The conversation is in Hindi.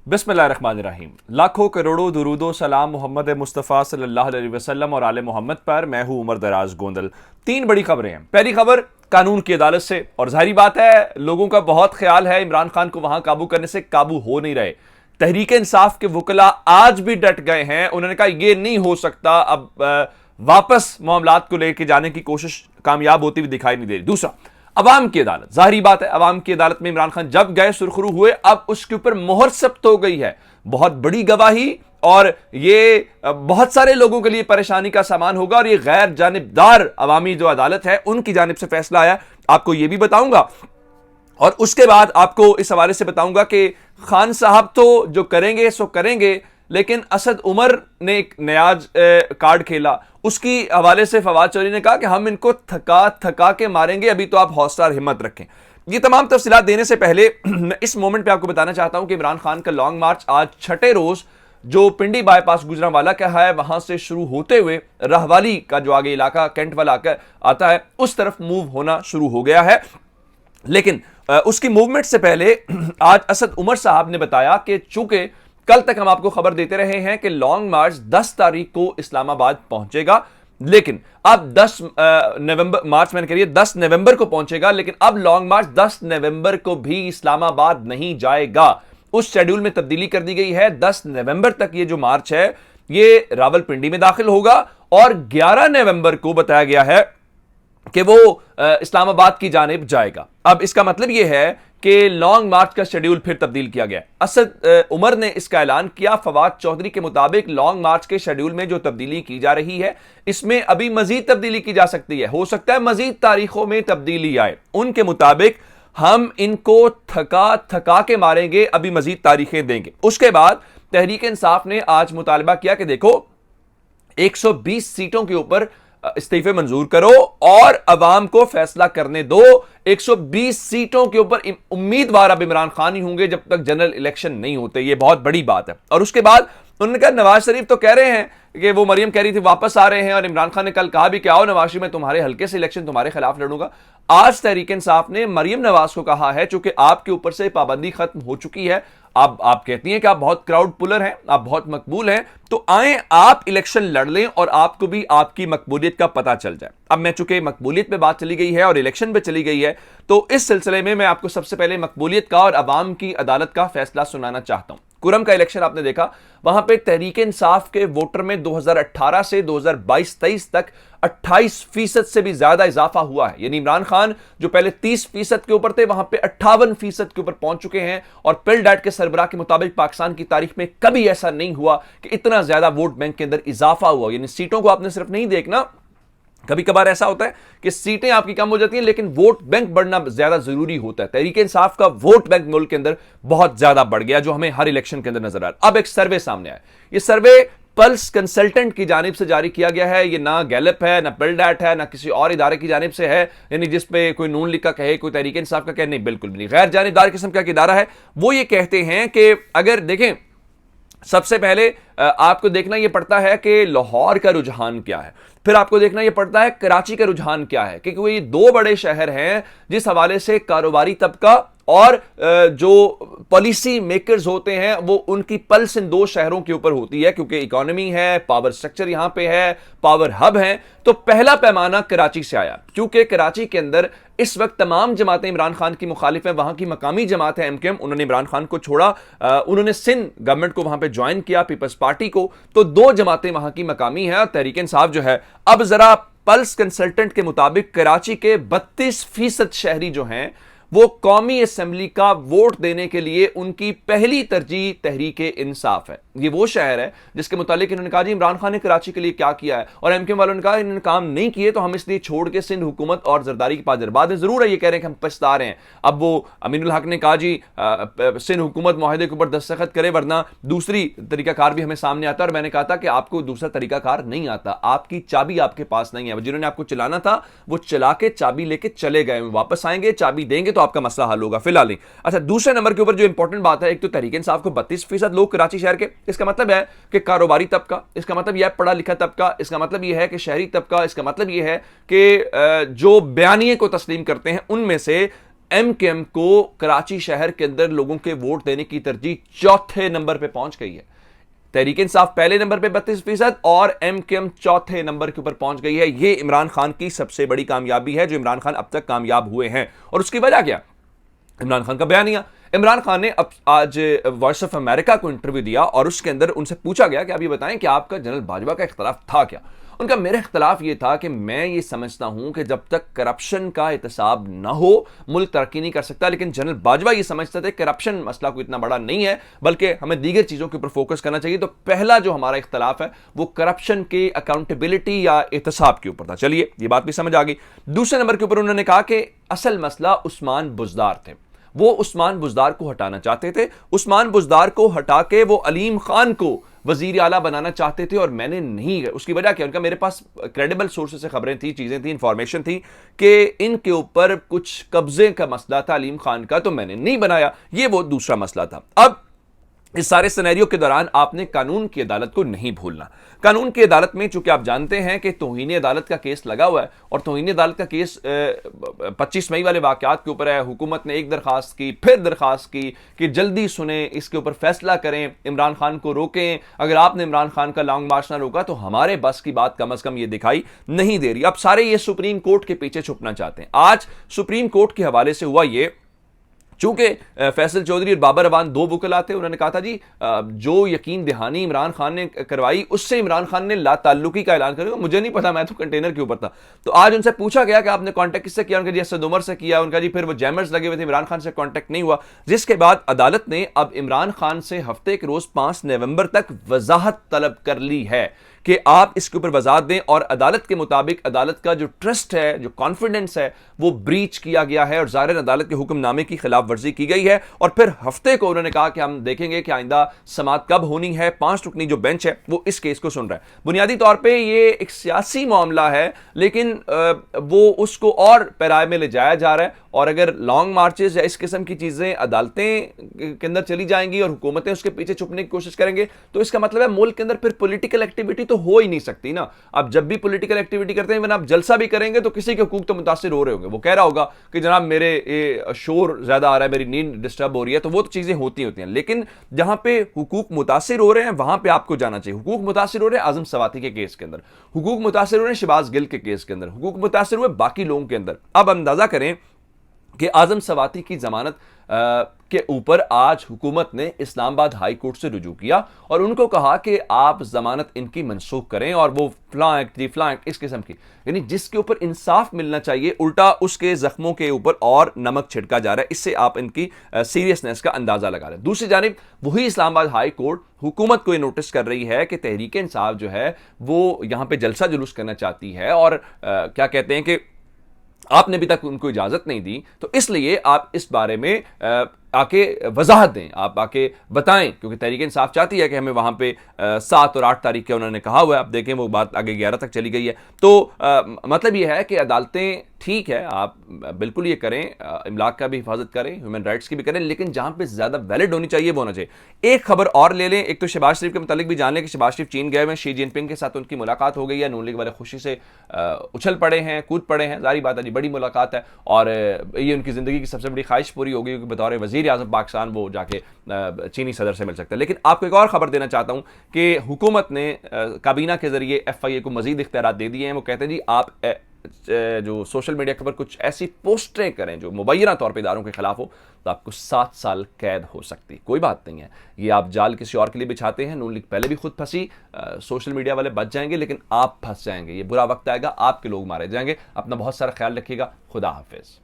बिस्मिल्लाहिर्रहमानिर्रहीम। लाखों करोड़ों दुरूदो सलाम मोहम्मद मुस्तफ़ा सल्लल्लाहु अलैहि वसल्लम और आले मोहम्मद पर। मैं हूं उमर दराज गोंदल। तीन बड़ी खबरें हैं। पहली खबर कानून की अदालत से, और जाहिर बात है लोगों का बहुत ख्याल है इमरान खान को वहां काबू करने से काबू हो नहीं रहे। तहरीक इंसाफ के वकला आज भी डट गए हैं। उन्होंने कहा यह नहीं हो सकता, अब वापस मामलात को लेकर जाने की कोशिश कामयाब होती हुई दिखाई नहीं दे रही। दूसरा, अवाम की अदालत। जाहिर बात है अवाम की अदालत में इमरान खान जब गए सुरखरू हुए, अब उसके ऊपर मोहर सख्त हो गई है। बहुत बड़ी गवाही, और ये बहुत सारे लोगों के लिए परेशानी का सामान होगा। और ये गैर जानिबदार अवामी जो अदालत है उनकी जानिब से फैसला आया, आपको ये भी बताऊंगा। और उसके बाद आपको इस हवाले से बताऊंगा कि खान साहब तो जो करेंगे सो करेंगे, लेकिन असद उमर ने एक नया कार्ड खेला। उसकी हवाले से फवाद चौधरी ने कहा कि हम इनको थका थका के मारेंगे, अभी तो आप हौसला और हिम्मत रखें। ये तमाम तफसीलात देने से पहले मैं इस मोमेंट पे आपको बताना चाहता हूं कि इमरान खान का लॉन्ग मार्च आज छठे रोज जो पिंडी बाईपास गुजरांवाला का है वहां से शुरू होते हुए रहवाली का जो आगे इलाका कैंट वाला आता है उस तरफ मूव होना शुरू हो गया है। लेकिन उसकी मूवमेंट से पहले आज असद उमर साहब ने बताया कि चूंकि कल तक हम आपको खबर देते रहे हैं कि लॉन्ग मार्च 10 तारीख को इस्लामाबाद पहुंचेगा, लेकिन अब 10 नवंबर मार्च मैंने कह रही है 10 नवंबर को पहुंचेगा, लेकिन अब लॉन्ग मार्च 10 नवंबर को भी इस्लामाबाद नहीं जाएगा। उस शेड्यूल में तब्दीली कर दी गई है। 10 नवंबर तक ये जो मार्च है ये रावलपिंडी में दाखिल होगा, और 11 नवंबर को बताया गया है कि वो इस्लामाबाद की जानिब जाएगा। अब इसका मतलब यह है कि लॉन्ग मार्च का शेड्यूल फिर तब्दील किया गया। असद उमर ने इसका ऐलान किया। फवाद चौधरी के मुताबिक लॉन्ग मार्च के शेड्यूल में जो तब्दीली की जा रही है इसमें अभी मजीद तब्दीली की जा सकती है, हो सकता है मजीद तारीखों में तब्दीली आए। उनके मुताबिक हम इनको थका थका के मारेंगे, अभी मजीद तारीखें देंगे। उसके बाद तहरीक इंसाफ ने आज मुतालबा किया कि देखो 120 सीटों के ऊपर इस्तीफे मंजूर करो और अवाम को फैसला करने दो। 120 सीटों के ऊपर उम्मीदवार अब इमरान खान ही होंगे जब तक जनरल इलेक्शन नहीं होते। ये बहुत बड़ी बात है। और उसके बाद उन्होंने कहा नवाज शरीफ तो कह रहे हैं कि वो मरियम कह रही थी वापस आ रहे हैं, और इमरान खान ने कल कहा भी कि आओ नवाज शरीफ मैं तुम्हारे हल्के से इलेक्शन तुम्हारे खिलाफ लड़ूंगा। आज तहरीक इंसाफ ने मरियम नवाज को कहा है चूंकि आपके ऊपर से पाबंदी खत्म हो चुकी है, आप कहती हैं कि आप बहुत क्राउड पुलर हैं, आप बहुत मकबूल हैं, तो आए आप इलेक्शन लड़ लें और आपको भी आपकी मकबूलियत का पता चल जाए। अब मैं चूंकि मकबूलियत पे बात चली गई है और इलेक्शन पे चली गई है, तो इस सिलसिले में मैं आपको सबसे पहले मकबूलियत का और अवाम की अदालत का फैसला सुनाना चाहता हूं। कुरम का इलेक्शन आपने देखा, वहां पे तहरीक इंसाफ के वोटर में 2018 से 2022-23 तक 28% से भी ज्यादा इजाफा हुआ है। यानी इमरान खान जो पहले 30% के ऊपर थे वहां पे 58% के ऊपर पहुंच चुके हैं। और पिल डैट के सरबराह के मुताबिक पाकिस्तान की तारीख में कभी ऐसा नहीं हुआ कि इतना ज्यादा वोट बैंक के अंदर इजाफा हुआ। यानी सीटों को आपने सिर्फ नहीं देखना, कभी कभार ऐसा होता है कि सीटें आपकी कम हो जाती हैं लेकिन वोट बैंक बढ़ना ज्यादा जरूरी होता है। तहरीक इंसाफ का वोट बैंक मुल्क के अंदर बहुत ज्यादा बढ़ गया, जो हमें हर इलेक्शन के अंदर नजर आ रहा है। अब एक सर्वे सामने आया, ये सर्वे पल्स कंसल्टेंट की जानिब से जारी किया गया है। ये ना गैलप है, ना पिलडैट है, ना किसी और इदारे की जानिब से है, यानी जिसपे कोई नून लीग का कहे, कोई तहरीक इंसाफ का कहे, नहीं, बिल्कुल भी नहीं। गैर जानिबदार किस्म का इदारा है। वो ये कहते हैं कि अगर देखें, सबसे पहले आपको देखना यह पड़ता है कि लाहौर का रुझान क्या है, फिर आपको देखना यह पड़ता है कराची का रुझान क्या है, क्योंकि ये दो बड़े शहर हैं जिस हवाले से कारोबारी तबका और जो पॉलिसी मेकर्स होते हैं वो उनकी पल्स इन दो शहरों के ऊपर होती है, क्योंकि इकोनॉमी है, पावर स्ट्रक्चर यहां पे है, पावर हब है। तो पहला पैमाना कराची से आया, क्योंकि कराची के अंदर इस वक्त तमाम जमातें इमरान खान की मुखालिफ हैं। वहां की मकामी जमात है एमकेएम, उन्होंने इमरान खान को छोड़ा, उन्होंने सिंध गवर्नमेंट को वहां पे ज्वाइन किया, पीपल्स पार्टी को। तो दो जमातें वहां की मकामी है और तहरीक इंसाफ जो है। अब जरा पल्स कंसल्टेंट के मुताबिक कराची के 32% शहरी जो हैं वो कौमी असेंबली का वोट देने के लिए उनकी पहली तरजीह तहरीक इंसाफ है। ये वो शहर है जिसके मुतालिक इन्होंने कहा जी इमरान खान ने कराची के लिए क्या किया है, और एमकेएम वालों ने कहा इन्होंने काम नहीं किए तो हम इसलिए छोड़ के सिंध हुकूमत और जरदारी की पाजरबाद है। जरूर है ये कह रहे हैं कि हम पछता रहे हैं। अब वो अमीनुल हक ने कहा जी सिंध हुकूमत मुआहदे के ऊपर दस्तखत करे वरना दूसरी तरीकाकार भी हमें सामने आता है। और मैंने कहा था कि आपको दूसरा तरीकाकार नहीं आता, आपकी चाबी आपके पास नहीं है। जिन्होंने आपको चलाना था वो चला के चाबी लेके चले गए, वापस आएंगे चाबी देंगे तो आपका मसला हल होगा। फिलहाल नहीं। अच्छा, दूसरे नंबर के ऊपर जो इंपॉर्टेंट बात है, एक तो तहरीक इंसाफ को 32% लोग कराची शहर के, इसका मतलब है कि कारोबारी तबका, इसका मतलब यह है पढ़ा लिखा तबका, इसका मतलब यह है कि शहरी तबका, इसका मतलब यह है कि जो बयानिए को तस्लीम करते हैं उनमें से MKM को कराची शहर के अंदर लोगों के वोट देने की तरजीह चौथे नंबर पे पहुंच गई है। तहरीक इंसाफ पहले नंबर पे 32% और MKM चौथे नंबर के ऊपर पहुंच गई है। यह इमरान खान की सबसे बड़ी कामयाबी है जो इमरान खान अब तक कामयाब हुए हैं। और उसकी वजह क्या? इमरान खान का बयानिया। इमरान खान ने अब आज वॉइस ऑफ अमेरिका को इंटरव्यू दिया और उसके अंदर उनसे पूछा गया कि आप ये बताएं कि आपका जनरल बाजवा का इख्तलाफ था क्या? उनका मेरा इख्तलाफ ये था कि मैं ये समझता हूं कि जब तक करप्शन का एहतसाब ना हो मुल्क तरक्की नहीं कर सकता, लेकिन जनरल बाजवा ये समझते थे करप्शन मसला कोई इतना बड़ा नहीं है बल्कि हमें दीगर चीज़ों के ऊपर फोकस करना चाहिए। तो पहला जो हमारा इख्तलाफ है वो करप्शन के अकाउंटेबिलिटी या एहतसाब के ऊपर था। चलिए ये बात भी समझ आ गई। दूसरे नंबर के ऊपर उन्होंने कहा कि असल मसला उस्मान बुज़दार थे। वो उस्मान बुज़दार को हटाना चाहते थे। उस्मान बुज़दार को हटा के वो अलीम खान को वजीर आला बनाना चाहते थे और मैंने नहीं। उसकी वजह क्या? उनका मेरे पास क्रेडिबल सोर्सेस से खबरें थी, चीज़ें थी, इंफॉर्मेशन थी कि इनके ऊपर कुछ कब्जे का मसला था अलीम खान का, तो मैंने नहीं बनाया। ये वो दूसरा मसला था। अब इस सारे सिनेरियो के दौरान आपने कानून की अदालत को नहीं भूलना। कानून की अदालत में चूंकि आप जानते हैं कि तौहीन अदालत का केस लगा हुआ है और तौहीन अदालत का केस 25 मई वाले वाकयात के ऊपर है। हुकूमत ने एक दरखास्त की, फिर दरखास्त की कि जल्दी सुने, इसके ऊपर फैसला करें, इमरान खान को रोकें। अगर आपने इमरान खान का लॉन्ग मार्च ना रोका तो हमारे बस की बात कम अज कम ये दिखाई नहीं दे रही। अब सारे ये सुप्रीम कोर्ट के पीछे छुपना चाहते हैं। आज सुप्रीम कोर्ट के हवाले से हुआ ये, चूंकि फैसल चौधरी और बाबर अवान दो वकला थे, उन्होंने कहा था जी जो यकीन दहानी इमरान खान ने करवाई उससे इमरान खान ने ला ताल्लुकी का ऐलान करेगा। मुझे नहीं पता, मैं तो कंटेनर के ऊपर था। तो आज उनसे पूछा गया कि आपने कांटेक्ट किससे किया? उनका जी असद उमर से किया। उनका जी फिर वो जैमर्स लगे हुए थे, इमरान खान से कांटेक्ट नहीं हुआ। जिसके बाद अदालत ने अब इमरान खान से हफ्ते के रोज 5 नवंबर तक वजाहत तलब कर ली है कि आप इसके ऊपर वजाहत दें। और अदालत के मुताबिक अदालत का जो ट्रस्ट है, जो कॉन्फिडेंस है, वो ब्रीच किया गया है और ज़ाहिर अदालत के हुक्मनामे की खिलाफ वर्जी की गई है। और फिर हफ्ते को उन्होंने कहा कि हम देखेंगे कि आइंदा समाअत कब होनी है। 5 रुकनी जो बेंच है वो इस केस को सुन रहा है। बुनियादी तौर पर ये एक सियासी मामला है, लेकिन वो उसको और पैराए में ले जाया जा रहा है। और अगर लॉन्ग मार्चेस या इस किस्म की चीज़ें अदालतें के अंदर चली जाएंगी और हुकूमतें उसके पीछे छुपने की कोशिश करेंगे तो इसका मतलब है मुल्क के अंदर फिर पॉलिटिकल एक्टिविटी तो हो ही नहीं सकती ना। अब जब भी पॉलिटिकल एक्टिविटी करते हैं, आप जलसा भी करेंगे तो किसी के हुकूक तो मुतासिर हो रहे होंगे। वो कह रहा होगा कि जनाब मेरे ये शोर ज्यादा आ रहा है, मेरी नींद डिस्टर्ब हो रही है, तो वो तो चीजें होती हैं। लेकिन जहां पे हुकूक मुतासिर हो रहे हैं वहां पे आपको जाना चाहिए। हुकूक मुतासिर हो रहे हैं आजम सवाती के केस के अंदर, हुकूक मुतासिर हो रहे हैं शहबाज गिल के केस के अंदर, हुकूक मुतासिर हुए बाकी लोगों के अंदर। अब अंदाजा करें कि आजम सवाती की जमानत के ऊपर आज हुकूमत ने इस्लामाबाद हाई कोर्ट से रुजू किया और उनको कहा कि आप जमानत इनकी मनसूख करें और वो फलां एक्ट इस किस्म की, यानी जिसके ऊपर इंसाफ मिलना चाहिए उल्टा उसके जख्मों के ऊपर और नमक छिड़का जा रहा है। इससे आप इनकी सीरियसनेस का अंदाजा लगा रहे हैं। दूसरी जानिब वही इस्लामाबाद हाई कोर्ट हुकूमत को ये नोटिस कर रही है कि तहरीक इंसाफ जो है वो यहाँ पे जलसा जुलूस करना चाहती है और क्या कहते हैं कि आपने अभी तक उनको इजाजत नहीं दी, तो इसलिए आप इस बारे में आके वजाहत दें, आप आके बताएं, क्योंकि तहरीक इंसाफ चाहती है कि हमें वहां पे 7 और 8 तारीख के उन्होंने कहा हुआ है। आप देखें वो बात आगे 11 तक चली गई है। तो मतलब ये है कि अदालतें ठीक है, आप बिल्कुल ये करें, इमलाक का भी हिफाजत करें, ह्यूमन राइट्स की भी करें, लेकिन जहां पे ज्यादा वैलिड होनी चाहिए वो होना चाहिए। एक खबर और ले लें, एक तो शहबाज शरीफ के मुतालिक भी जान लें कि शहबाज शरीफ चीन गए हुए हैं, शी जिनपिंग के साथ उनकी मुलाकात हो गई है। नून लीग वाले खुशी से उछल पड़े हैं, कूद पड़े हैं, जारी बात है जी, बड़ी मुलाकात है और ये उनकी जिंदगी की सबसे बड़ी ख्वाहिश पूरी हो गई क्योंकि बतौर वजीर आज़म पाकिस्तान वो जाके चीनी सदर से मिल सकते हैं। लेकिन आपको एक और खबर देना चाहता हूं कि हुकूमत ने काबीना के जरिए FIA को मजीद इख्तियारात दे दिए हैं। वो कहते हैं जी आप जो सोशल मीडिया के ऊपर कुछ ऐसी पोस्टें करें जो मुबैना तौर पर इदारों के खिलाफ हो तो आपको 7 साल कैद हो सकती। कोई बात नहीं है, ये आप जाल किसी और के लिए बिछाते हैं। नून लीग पहले भी खुद फंसी, सोशल मीडिया वाले बच जाएंगे लेकिन आप फंस जाएंगे। ये बुरा वक्त आएगा, आपके लोग मारे जाएंगे। अपना बहुत सारा ख्याल रखिएगा। खुदा हाफिज।